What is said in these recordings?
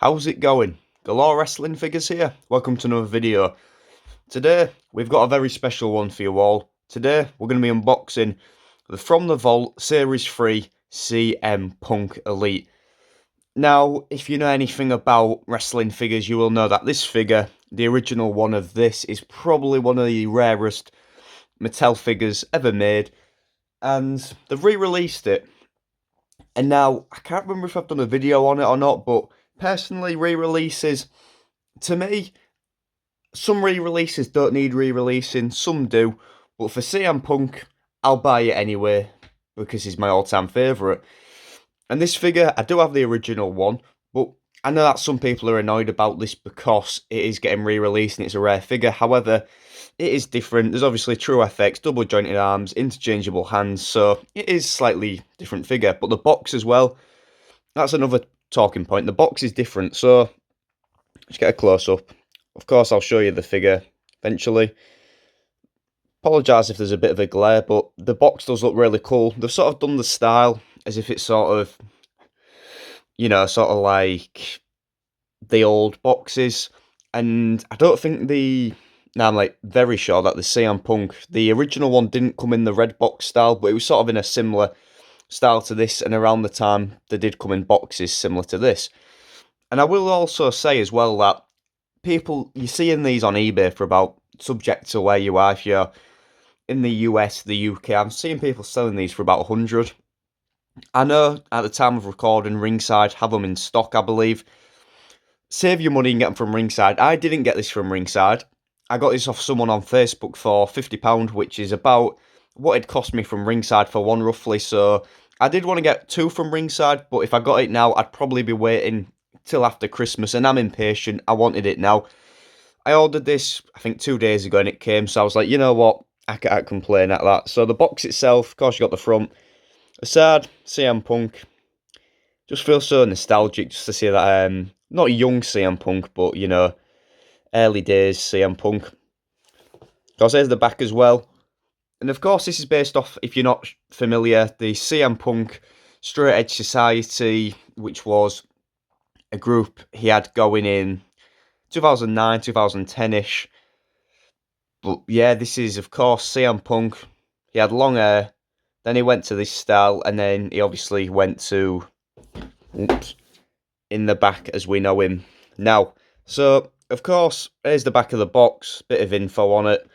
How's it going? Galore Wrestling Figures here. Welcome to another video. Today, we've got a very special one for you all. Today, we're going to be unboxing the From the Vault Series 3 CM Punk Elite. Now, if you know anything about wrestling figures, you will know that this figure, the original one of this, is probably one of the rarest Mattel figures ever made. And they've re-released it. And now, I can't remember if I've done a video on it or not, but personally, re-releases, to me, some re-releases don't need re-releasing, some do, but for CM Punk, I'll buy it anyway, because he's my all-time favourite. And this figure, I do have the original one, but I know that some people are annoyed about this because it is getting re-released and it's a rare figure. However, it is different. There's obviously true FX, double jointed arms, interchangeable hands, so it is slightly different figure. But the box as well, that's another talking point. The box is different, so let's get a close-up. Of course, I'll show you the figure eventually. Apologise if there's a bit of a glare, but the box does look really cool. They've sort of done the style as if it's sort of, you know, sort of like the old boxes. And I don't think now I'm like very sure that the CM Punk, the original one didn't come in the red box style, but it was sort of in a similar style to this, and around the time they did come in boxes similar to this. And I will also say as well that you're seeing these on eBay for about, subject to where you are, if you're in the US, the UK, I'm seeing people selling these for about 100. I know at the time of recording, Ringside have them in stock, I believe. Save your money and get them from Ringside. I didn't get this from Ringside. I got this off someone on Facebook for £50, which is about what it cost me from Ringside for one, roughly. So I did want to get two from Ringside, but if I got it now, I'd probably be waiting till after Christmas, and I'm impatient. I wanted it now. I ordered this, I think, 2 days ago, and it came, so I was like, you know what, I can't complain at that. So the box itself, of course, you got the front. Aside, CM Punk, just feels so nostalgic just to see that, not young CM Punk, but, you know, early days CM Punk. Of course, there's the back as well. And of course, this is based off, if you're not familiar, the CM Punk Straight Edge Society, which was a group he had going in 2009, 2010-ish. But yeah, this is, of course, CM Punk. He had long hair, then he went to this style, and then he obviously went to, in the back as we know him now. So, of course, here's the back of the box, bit of info on it.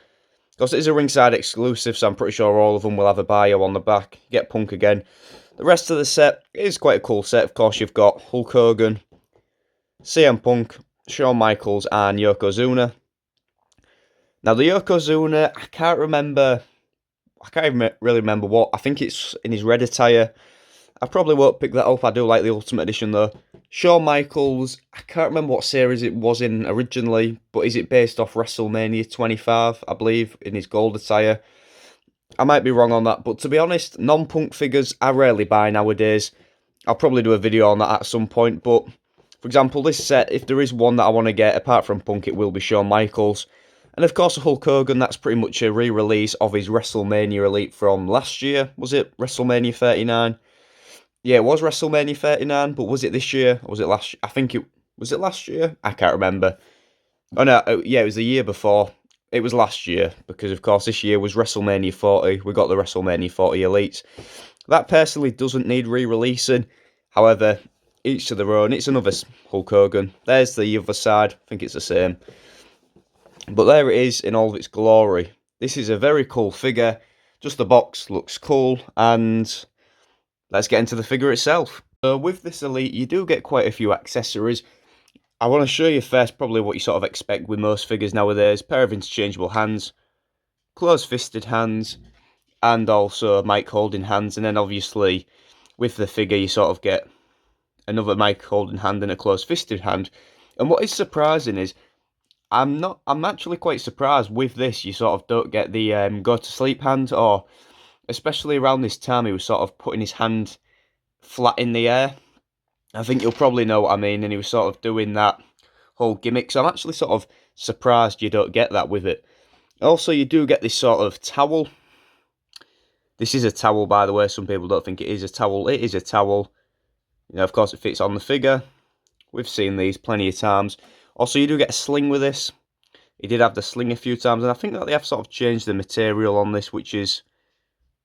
Of course, it is a Ringside exclusive, so I'm pretty sure all of them will have a bio on the back. Get Punk again. The rest of the set is quite a cool set. Of course, you've got Hulk Hogan, CM Punk, Shawn Michaels, and Yokozuna. Now, the Yokozuna, I can't even really remember what. I think it's in his red attire. I probably won't pick that up. I do like the Ultimate Edition, though. Shawn Michaels, I can't remember what series it was in originally, but is it based off WrestleMania 25, I believe, in his gold attire? I might be wrong on that, but to be honest, non-Punk figures I rarely buy nowadays. I'll probably do a video on that at some point, but for example, this set, if there is one that I want to get, apart from Punk, it will be Shawn Michaels. And of course, Hulk Hogan, that's pretty much a re-release of his WrestleMania Elite from last year. Was it WrestleMania 39? Yeah, it was WrestleMania 39, but was it this year? Or was it last year? I think was it last year? I can't remember. Oh no, yeah, it was the year before. It was last year, because of course this year was WrestleMania 40. We got the WrestleMania 40 Elites. That personally doesn't need re-releasing. However, each to their own. It's another Hulk Hogan. There's the other side. I think it's the same. But there it is in all of its glory. This is a very cool figure. Just the box looks cool. And let's get into the figure itself. So with this Elite, you do get quite a few accessories. I want to show you first probably what you sort of expect with most figures nowadays. Pair of interchangeable hands. Closed-fisted hands. And also mic holding hands. And then obviously with the figure you sort of get another mic holding hand and a closed-fisted hand. And what is surprising is, I'm actually quite surprised with this you sort of don't get the go to sleep hand, or especially around this time he was sort of putting his hand flat in the air. I think you'll probably know what I mean, and he was sort of doing that whole gimmick, so I'm actually sort of surprised you don't get that with it. Also, you do get this sort of towel. This is a towel, by the way. Some people don't think it is a towel. It is a towel. You know, of course, it fits on the figure. We've seen these plenty of times. Also, you do get a sling with this. He did have the sling a few times, and I think that they have sort of changed the material on this, which is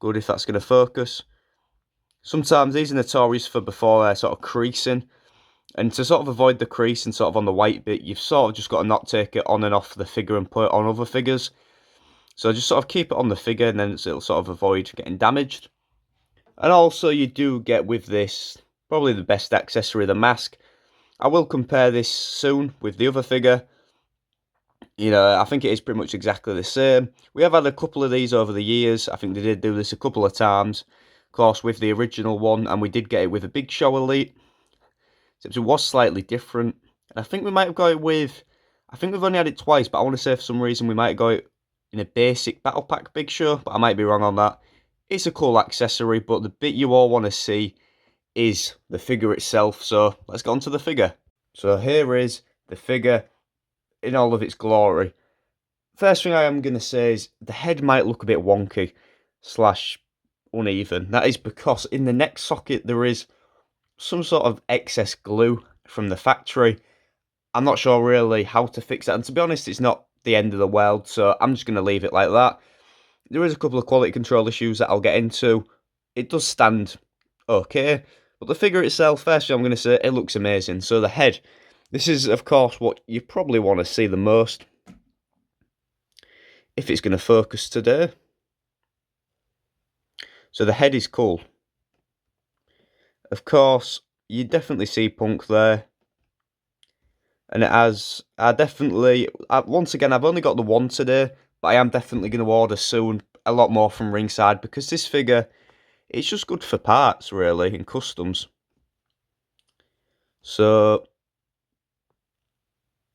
good if that's going to focus. Sometimes these are notorious for before they're sort of creasing, and to sort of avoid the crease and sort of on the white bit, you've sort of just got to not take it on and off the figure and put it on other figures. So just sort of keep it on the figure, and then it'll sort of avoid getting damaged. And also you do get with this, probably the best accessory, the mask. I will compare this soon with the other figure. You know, I think it is pretty much exactly the same. We have had a couple of these over the years. I think they did do this a couple of times. Of course, with the original one, and we did get it with a Big Show Elite. Except it was slightly different. And I think we might have got it with... I think we've only had it twice, but I want to say for some reason we might have got it in a basic Battle Pack Big Show, but I might be wrong on that. It's a cool accessory, but the bit you all want to see is the figure itself. So let's get on to the figure. So here is the figure in all of its glory. First thing I am going to say is the head might look a bit wonky / uneven. That is because in the neck socket there is some sort of excess glue from the factory. I'm not sure really how to fix that, and to be honest, it's not the end of the world, so I'm just going to leave it like that. There is a couple of quality control issues that I'll get into. It does stand okay, but the figure itself, first thing I'm going to say, it looks amazing. So the head, this is of course what you probably want to see the most, if it's going to focus today. So the head is cool. Of course, you definitely see Punk there. And it has, once again, I've only got the one today, but I am definitely going to order soon a lot more from Ringside, because this figure, it's just good for parts, really, and customs. So,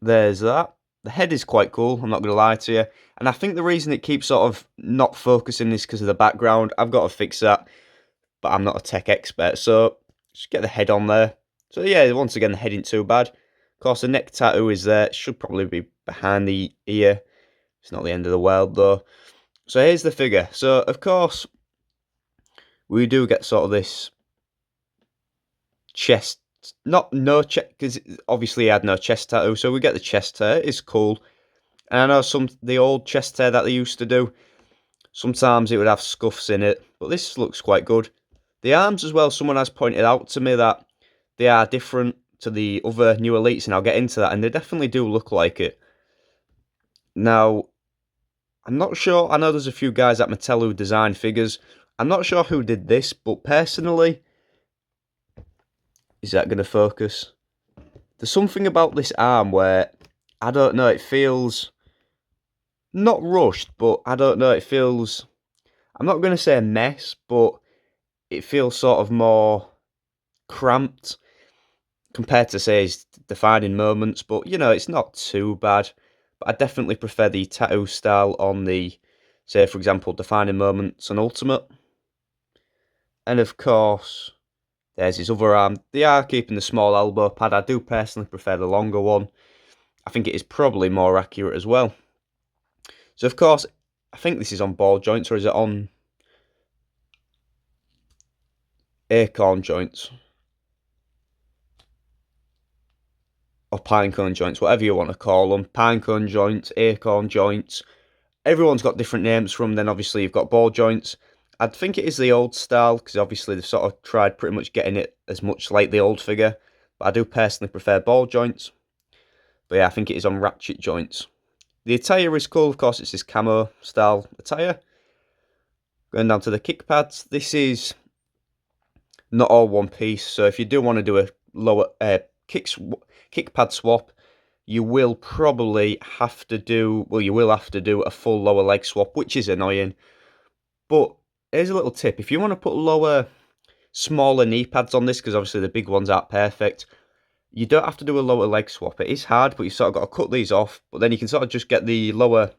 there's that. The head is quite cool, I'm not going to lie to you. And I think the reason it keeps sort of not focusing is because of the background. I've got to fix that, but I'm not a tech expert, so just get the head on there. So yeah, once again, the head ain't too bad. Of course, the neck tattoo is there. It should probably be behind the ear. It's not the end of the world, though. So here's the figure. So, of course, we do get sort of this chest. No chest, because obviously he had no chest tattoo. So we get the chest hair. It's cool. And I know the old chest hair that they used to do, sometimes it would have scuffs in it. But this looks quite good. The arms as well, someone has pointed out to me that they are different to the other new elites, and I'll get into that, and they definitely do look like it. Now, I'm not sure, I know there's a few guys at Mattel who design figures. I'm not sure who did this, but personally, is that going to focus? There's something about this arm where, I don't know, it feels not rushed, but I don't know, it feels, I'm not going to say a mess, but it feels sort of more cramped compared to, say, his defining moments, but, you know, it's not too bad. But I definitely prefer the tattoo style on the, say, for example, defining moments and Ultimate. And, of course, there's his other arm. They are keeping the small elbow pad. I do personally prefer the longer one. I think it is probably more accurate as well. So, of course, I think this is on ball joints, or is it on acorn joints? Or pinecone joints, whatever you want to call them. Pinecone joints, acorn joints. Everyone's got different names from. Then obviously you've got ball joints. I think it is the old style, because obviously they've sort of tried pretty much getting it as much like the old figure. But I do personally prefer ball joints. But yeah, I think it is on ratchet joints. The attire is cool, of course, it's this camo style attire. Going down to the kick pads, this is not all one piece, so if you do want to do a lower kick pad swap, you will probably have to do, well, you will have to do a full lower leg swap, which is annoying. But here's a little tip: if you want to put smaller knee pads on this, because obviously the big ones aren't perfect, you don't have to do a lower leg swap. It is hard, but you sort of got to cut these off, but then you can sort of just get the lower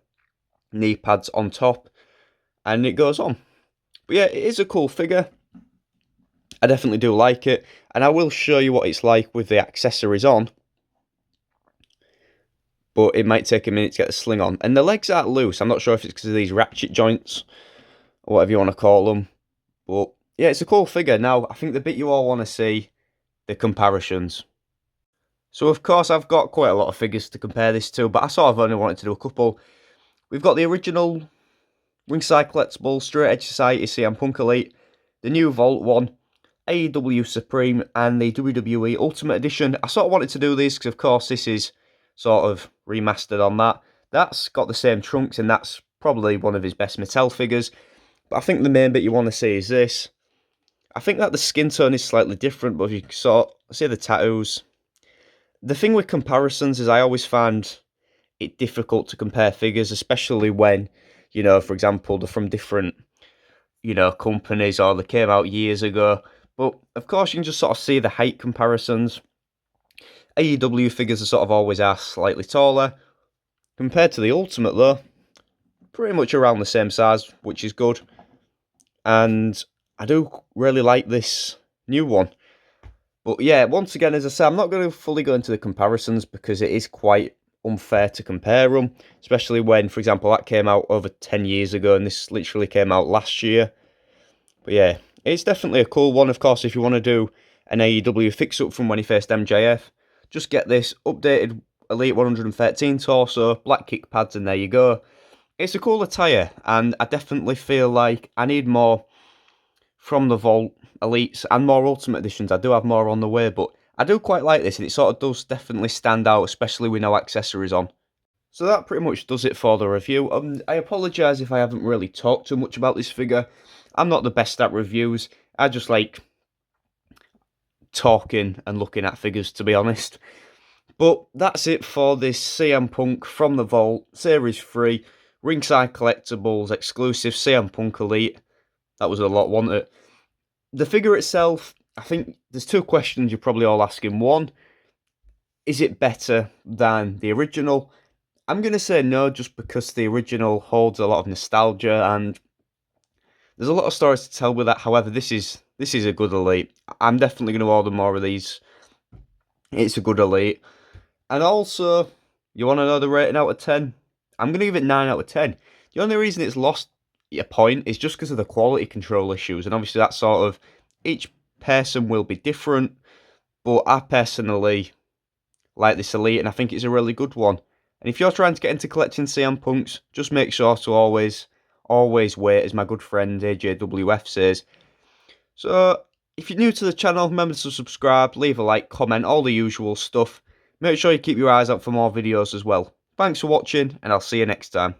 knee pads on top, and it goes on. But yeah, it is a cool figure. I definitely do like it, and I will show you what it's like with the accessories on. But it might take a minute to get the sling on. And the legs aren't loose. I'm not sure if it's because of these ratchet joints, or whatever you want to call them. But yeah, it's a cool figure. Now, I think the bit you all want to see, the comparisons. So of course I've got quite a lot of figures to compare this to, but I sort of only wanted to do a couple. We've got the original Ringside Collectibles Straight Edge Society CM Punk Elite, the new Vault one, AEW Supreme, and the WWE Ultimate Edition. I sort of wanted to do these because of course this is sort of remastered on that. That's got the same trunks and that's probably one of his best Mattel figures. But I think the main bit you want to see is this. I think that the skin tone is slightly different, but if you sort of see the tattoos. The thing with comparisons is I always find it difficult to compare figures, especially when, you know, for example, they're from different, you know, companies or they came out years ago. But of course, you can just sort of see the height comparisons. AEW figures are sort of always are slightly taller. Compared to the Ultimate, though, pretty much around the same size, which is good. And I do really like this new one. But yeah, once again, as I say, I'm not going to fully go into the comparisons because it is quite unfair to compare them, especially when, for example, that came out over 10 years ago and this literally came out last year. But yeah, it's definitely a cool one. Of course, if you want to do an AEW fix-up from when he faced MJF, just get this updated Elite 113 torso, black kick pads, and there you go. It's a cool attire, and I definitely feel like I need more from the Vault Elites and more Ultimate Editions. I do have more on the way, but I do quite like this, and it sort of does definitely stand out, especially with no accessories on. So that pretty much does it for the review. I apologise if I haven't really talked too much about this figure. I'm not the best at reviews. I just like talking and looking at figures, to be honest. But that's it for this CM Punk from the Vault Series 3 Ringside Collectibles exclusive CM Punk Elite. That was a lot, wasn't it? The figure itself, I think there's two questions you're probably all asking. One, is it better than the original? I'm going to say no, just because the original holds a lot of nostalgia and there's a lot of stories to tell with that. However, this is a good Elite. I'm definitely going to order more of these. It's a good Elite. And also, you want to know the rating out of 10? I'm going to give it 9 out of 10. The only reason it's lost a point is just because of the quality control issues. And obviously that sort of, each person will be different. But I personally like this Elite and I think it's a really good one. And if you're trying to get into collecting CM Punks, just make sure to always wait, as my good friend AJWF says. So, if you're new to the channel, remember to subscribe, leave a like, comment, all the usual stuff. Make sure you keep your eyes out for more videos as well. Thanks for watching, and I'll see you next time.